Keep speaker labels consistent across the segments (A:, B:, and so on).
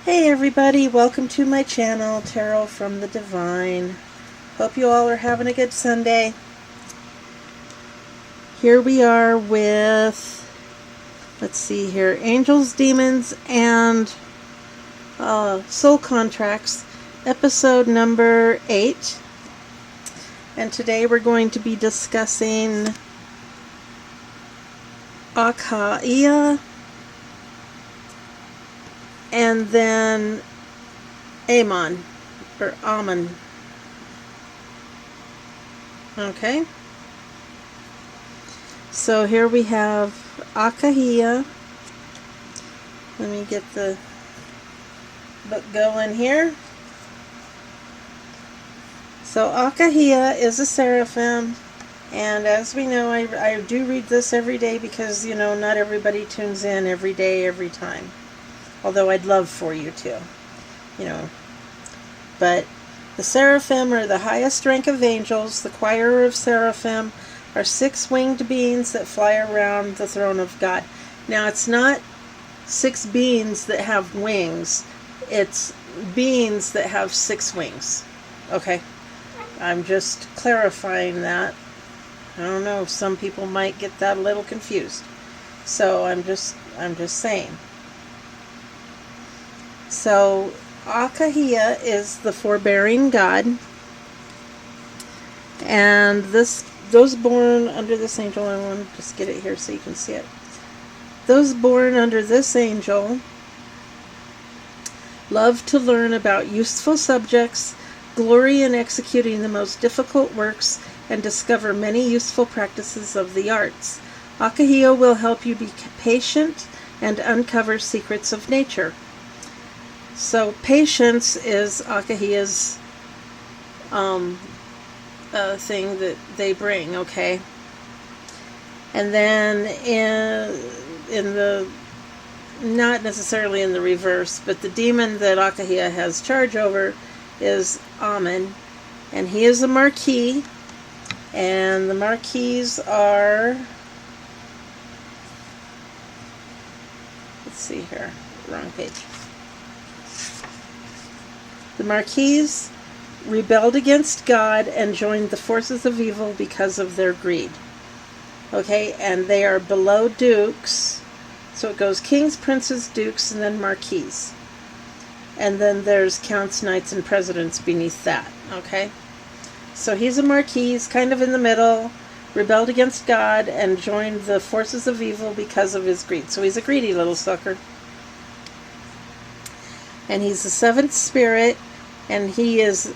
A: Hey everybody, welcome to my channel, Tarot from the Divine. Hope you all are having a good Sunday. Here we are with, let's see here, Angels, Demons, and Soul Contracts, episode number 8. And today we're going to be discussing Akaia, and then Amon, or Amon. Okay. So here we have Akaia. Let me get the book going here. So Akaia is a seraphim, and as we know, I do read this every day because, you know, not everybody tunes in every day, every time. Although I'd love for you to, you know. But the seraphim are the highest rank of angels. The choir of seraphim are 6 winged beings that fly around the throne of God. Now, it's not 6 beings that have wings. It's beings that have 6 wings. Okay? I'm just clarifying that. I don't know, some people might get that a little confused. So I'm just saying. So Akaia is the forbearing God, and those born under this angel, I want to just get it here so you can see it. Those born under this angel love to learn about useful subjects, glory in executing the most difficult works, and discover many useful practices of the arts. Akaia will help you be patient and uncover secrets of nature. So patience is Akaia's thing that they bring, okay? And then in the, not necessarily in the reverse, but the demon that Akaia has charge over is Amon, and he is a marquis, and the marquis are, let's see here, wrong page. The Marquis rebelled against God and joined the forces of evil because of their greed. Okay, and they are below dukes. So it goes kings, princes, dukes, and then marquis. And then there's counts, knights, and presidents beneath that. Okay? So he's a marquis, kind of in the middle, rebelled against God, and joined the forces of evil because of his greed. So he's a greedy little sucker. And he's the 7th spirit, and he is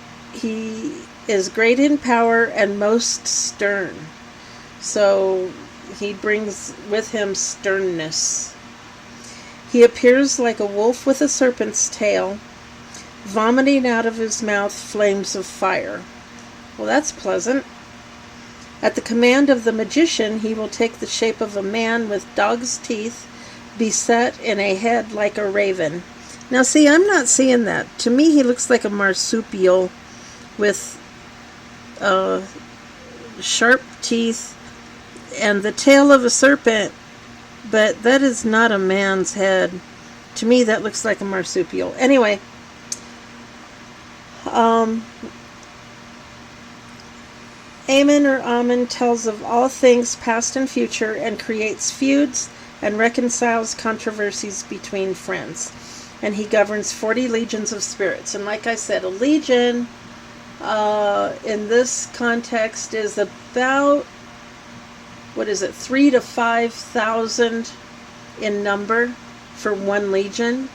A: great in power and most stern. So he brings with him sternness. He appears like a wolf with a serpent's tail, vomiting out of his mouth flames of fire. Well, that's pleasant. At the command of the magician, he will take the shape of a man with dog's teeth, beset in a head like a raven. Now, see, I'm not seeing that. To me, he looks like a marsupial with sharp teeth and the tail of a serpent, but that is not a man's head. To me, that looks like a marsupial. Anyway, Amon or Amon tells of all things past and future and creates feuds and reconciles controversies between friends. And he governs 40 legions of spirits. And like I said, a legion in this context is about, 3,000 to 5,000 in number for one legion.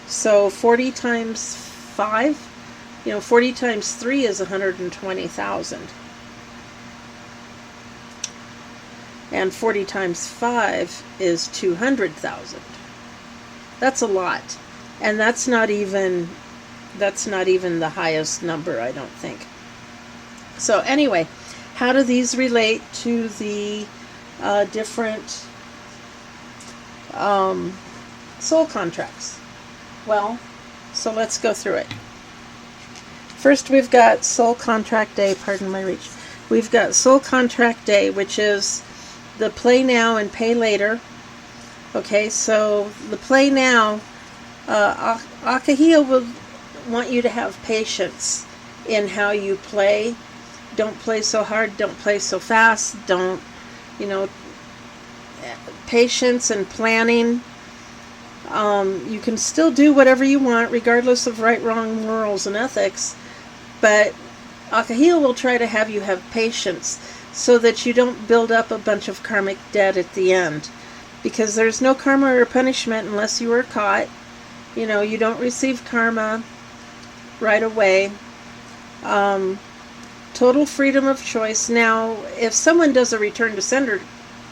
A: So 40 times 5, 40 times 3 is 120,000. And 40 times 5 is 200,000. That's a lot. And that's not even the highest number, I don't think. So anyway, how do these relate to the different soul contracts? Well, so let's go through it. First, we've got soul contract day, pardon my reach. We've got soul contract day, which is the play now and pay later. Okay, so the play now Akahia will want you to have patience in how you play. Don't play so hard, don't play so fast, don't, you know, patience and planning. You can still do whatever you want, regardless of right, wrong, morals, and ethics, but Akahia will try to have you have patience so that you don't build up a bunch of karmic debt at the end. Because there's no karma or punishment unless you are caught. You know, you don't receive karma right away. Total freedom of choice. Now, if someone does a return to sender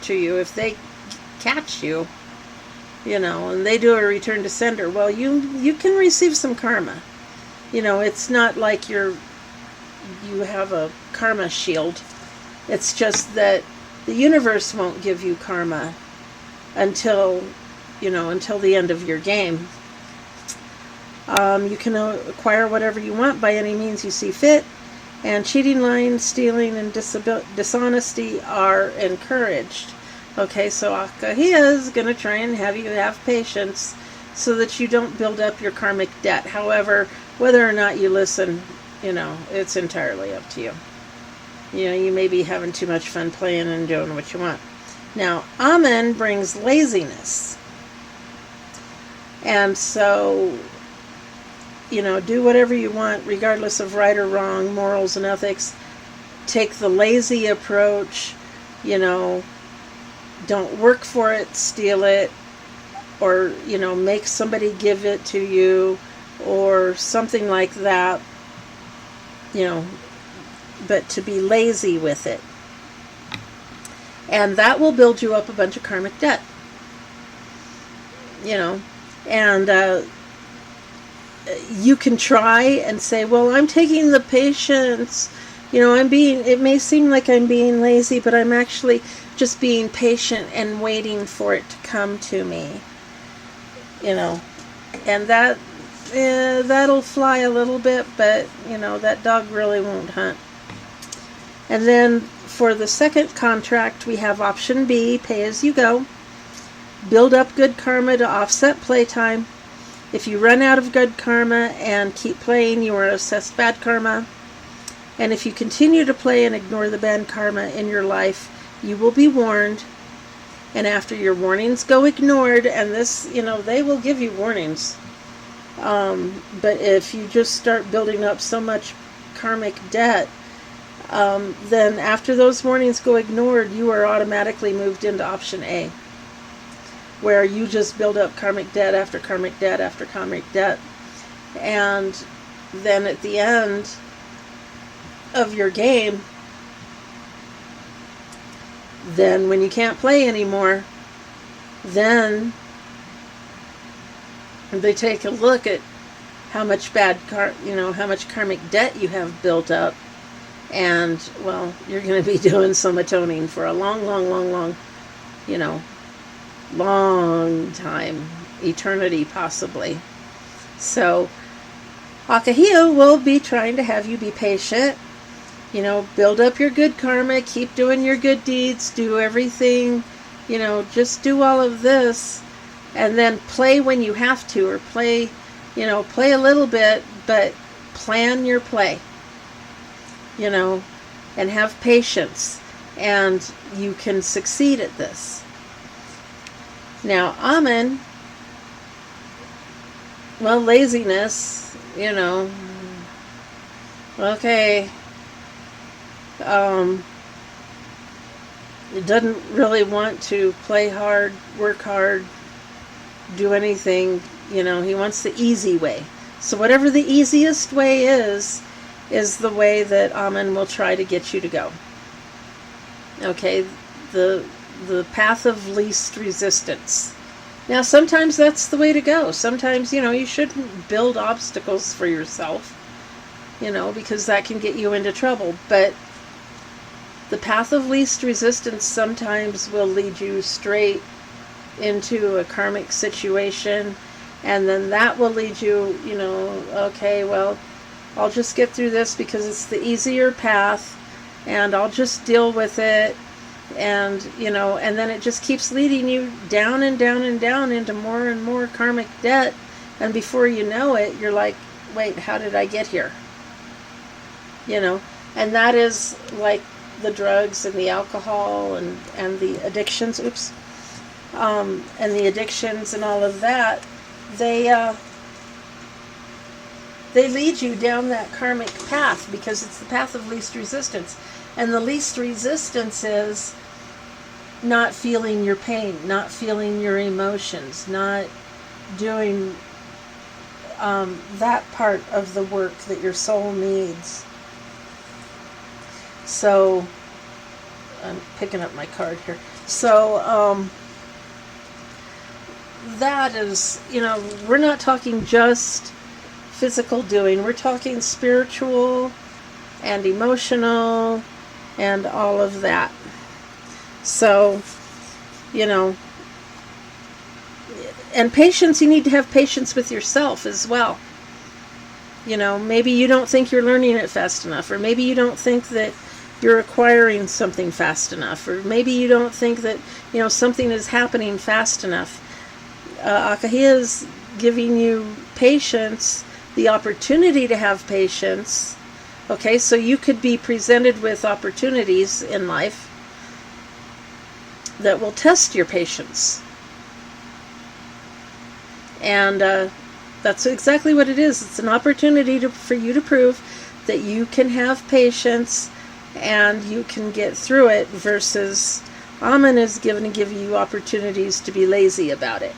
A: to you, if they catch you, you know, and they do a return to sender, well, you can receive some karma. You know, it's not like you have a karma shield. It's just that the universe won't give you karma until the end of your game. You can acquire whatever you want by any means you see fit, and cheating, lying, stealing, and dishonesty are encouraged. Okay, so Akahia is going to try and have you have patience so that you don't build up your karmic debt. However, whether or not you listen, you know, it's entirely up to you. You know, you may be having too much fun playing and doing what you want. Now, Amen brings laziness. And so, you know, do whatever you want, regardless of right or wrong, morals and ethics. Take the lazy approach, you know, don't work for it, steal it, or, you know, make somebody give it to you, or something like that, you know, but to be lazy with it. And that will build you up a bunch of karmic debt. You know, and you can try and say, well, I'm taking the patience, you know, it may seem like I'm being lazy, but I'm actually just being patient and waiting for it to come to me. You know, and that'll fly a little bit, but, you know, that dog really won't hunt. And then for the second contract, we have option B, pay as you go. Build up good karma to offset playtime. If you run out of good karma and keep playing, you are assessed bad karma. And if you continue to play and ignore the bad karma in your life, you will be warned. And after your warnings go ignored, and this, you know, they will give you warnings. But if you just start building up so much karmic debt, then after those warnings go ignored, you are automatically moved into option A, where you just build up karmic debt after karmic debt after karmic debt. And then at the end of your game, then when you can't play anymore, then they take a look at how much how much karmic debt you have built up. And, well, you're going to be doing some atoning for a long, long, long, long, you know, long time, eternity possibly. So Akahia will be trying to have you be patient, you know, build up your good karma, keep doing your good deeds, do everything, you know, just do all of this, and then play when you have to, or play a little bit, but plan your play, you know, and have patience, and you can succeed at this. Now, Amen, well, laziness, you know, okay, it doesn't really want to play hard, work hard, do anything, you know, he wants the easy way. So whatever the easiest way is the way that Amen will try to get you to go. Okay, the path of least resistance. Now, sometimes that's the way to go. Sometimes, you know, you shouldn't build obstacles for yourself, you know, because that can get you into trouble. But the path of least resistance sometimes will lead you straight into a karmic situation, and then that will lead you, you know, okay, well, I'll just get through this because it's the easier path, and I'll just deal with it, and, you know, and then it just keeps leading you down and down and down into more and more karmic debt And before you know it, you're like, wait, how did I get here? And that is like the drugs and the alcohol and the addictions, and the addictions and all of that, they lead you down that karmic path because it's the path of least resistance. And the least resistance is not feeling your pain, not feeling your emotions, not doing that part of the work that your soul needs. So, I'm picking up my card here. So, that is, we're not talking just physical doing. We're talking spiritual and emotional and all of that. So, and patience, you need to have patience with yourself as well. Maybe you don't think you're learning it fast enough, or maybe you don't think that you're acquiring something fast enough, or maybe you don't think that, something is happening fast enough. Akahia is giving you patience, the opportunity to have patience. Okay, so you could be presented with opportunities in life that will test your patience. And that's exactly what it is. It's an opportunity for you to prove that you can have patience and you can get through it, versus Amen is going to give you opportunities to be lazy about it.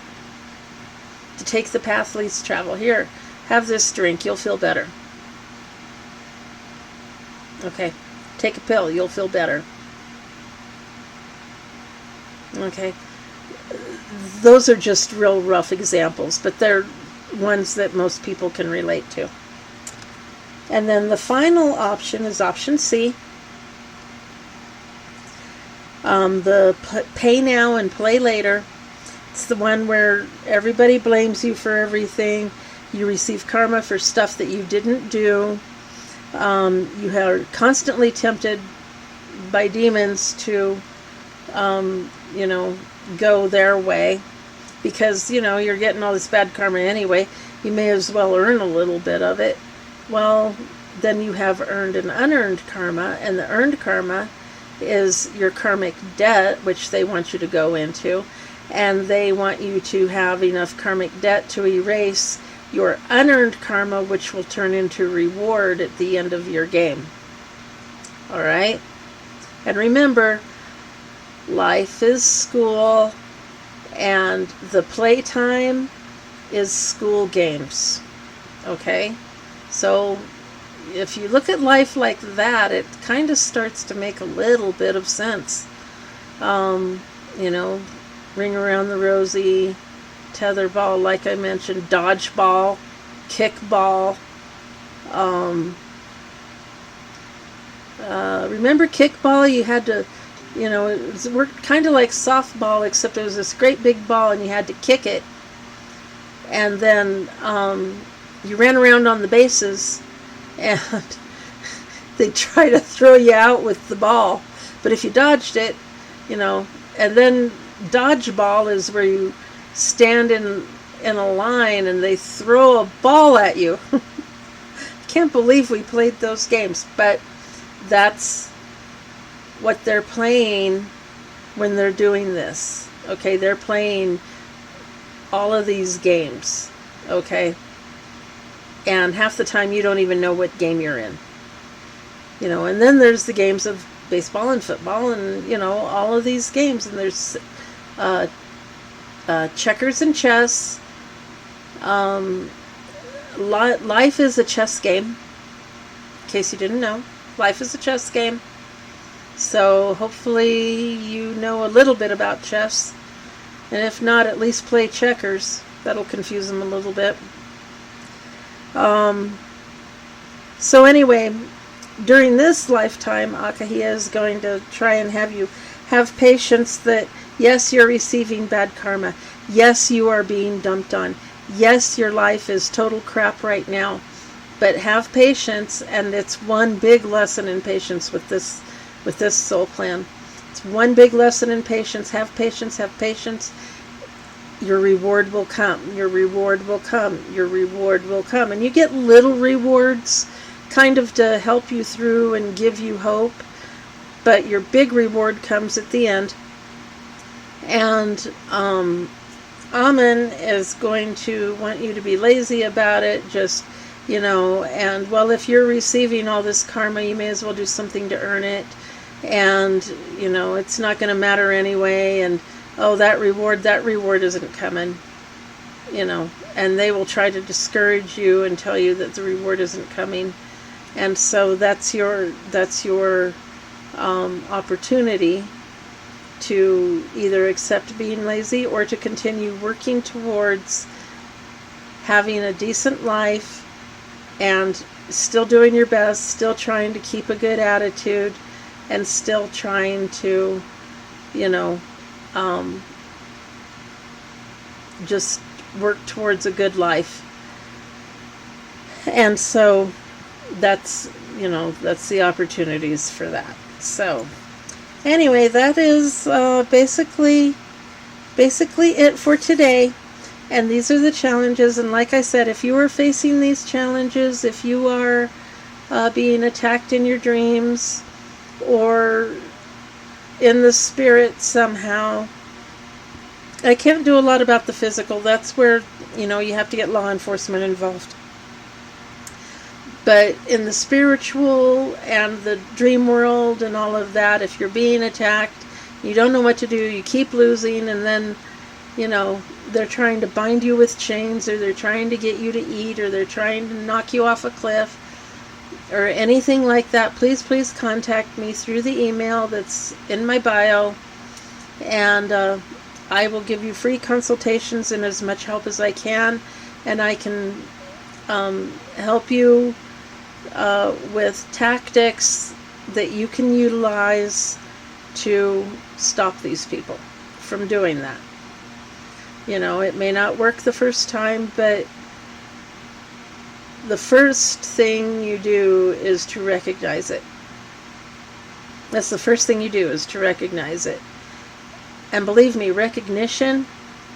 A: To take the path least travel. Here, have this drink, you'll feel better. Okay, take a pill, you'll feel better. Okay, those are just real rough examples, but they're ones that most people can relate to. And then the final option is option C. The pay now and play later. It's the one where everybody blames you for everything. You receive karma for stuff that you didn't do. You are constantly tempted by demons to, go their way, because, you're getting all this bad karma anyway. You may as well earn a little bit of it. Well, then you have earned and unearned karma, and the earned karma is your karmic debt, which they want you to go into, and they want you to have enough karmic debt to erase your unearned karma, which will turn into reward at the end of your game. Alright? And remember, life is school, and the playtime is school games. Okay? So, if you look at life like that, it kind of starts to make a little bit of sense. Ring around the rosy, tetherball, like I mentioned, dodgeball, kickball. Remember kickball? You had to, it worked kind of like softball, except it was this great big ball and you had to kick it. And then you ran around on the bases and they try to throw you out with the ball. But if you dodged it, and then dodgeball is where you stand in a line and they throw a ball at you. Can't believe we played those games, but that's what they're playing when they're doing this. Okay, they're playing all of these games. Okay, and half the time you don't even know what game you're in. And then there's the games of baseball and football and all of these games, and there's checkers and chess. Life is a chess game. In case you didn't know, life is a chess game. So hopefully you know a little bit about chess, and if not, at least play checkers. That'll confuse them a little bit. So anyway, during this lifetime, Akahia is going to try and have you have patience that, yes, you're receiving bad karma. Yes, you are being dumped on. Yes, your life is total crap right now. But have patience, and it's one big lesson in patience with this soul plan. It's one big lesson in patience. Have patience, have patience. your reward will come, your reward will come, your reward will come. And you get little rewards kind of to help you through and give you hope, but your big reward comes at the end. And Amen is going to want you to be lazy about it, just, and well, if you're receiving all this karma, you may as well do something to earn it. And, it's not going to matter anyway. And, oh, that reward isn't coming, and they will try to discourage you and tell you that the reward isn't coming. And so that's your opportunity to either accept being lazy or to continue working towards having a decent life and still doing your best, still trying to keep a good attitude, and still trying to, just work towards a good life. And so that's the opportunities for that. So anyway, that is basically it for today. And these are the challenges. And like I said, if you are facing these challenges, if you are being attacked in your dreams or in the spirit somehow, I can't do a lot about the physical. That's where, you have to get law enforcement involved. But in the spiritual and the dream world and all of that, if you're being attacked, you don't know what to do, you keep losing, and then, they're trying to bind you with chains, or they're trying to get you to eat, or they're trying to knock you off a cliff, or anything like that, please contact me through the email that's in my bio, and I will give you free consultations and as much help as I can, and I can help you with tactics that you can utilize to stop these people from doing that. It may not work the first time, but the first thing you do is to recognize it. That's the first thing you do, is to recognize it. And believe me, recognition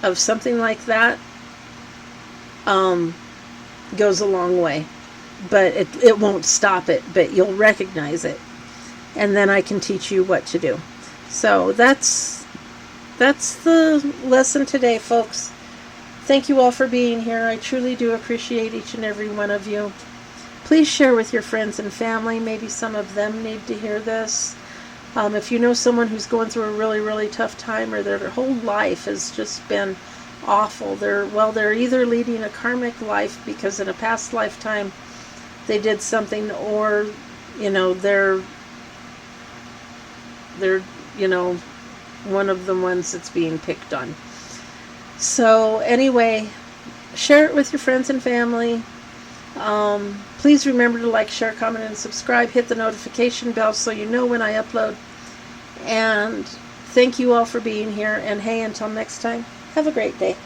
A: of something like that goes a long way. But it won't stop it, but you'll recognize it. And then I can teach you what to do. So that's the lesson today, folks. Thank you all for being here. I truly do appreciate each and every one of you. Please share with your friends and family. Maybe some of them need to hear this. If you know someone who's going through a really, really tough time, or their whole life has just been awful, they're either leading a karmic life because in a past lifetime they did something, or they're one of the ones that's being picked on. So anyway, share it with your friends and family. Please remember to like, share, comment, and subscribe. Hit the notification bell so you know when I upload. And thank you all for being here. And hey, until next time, have a great day.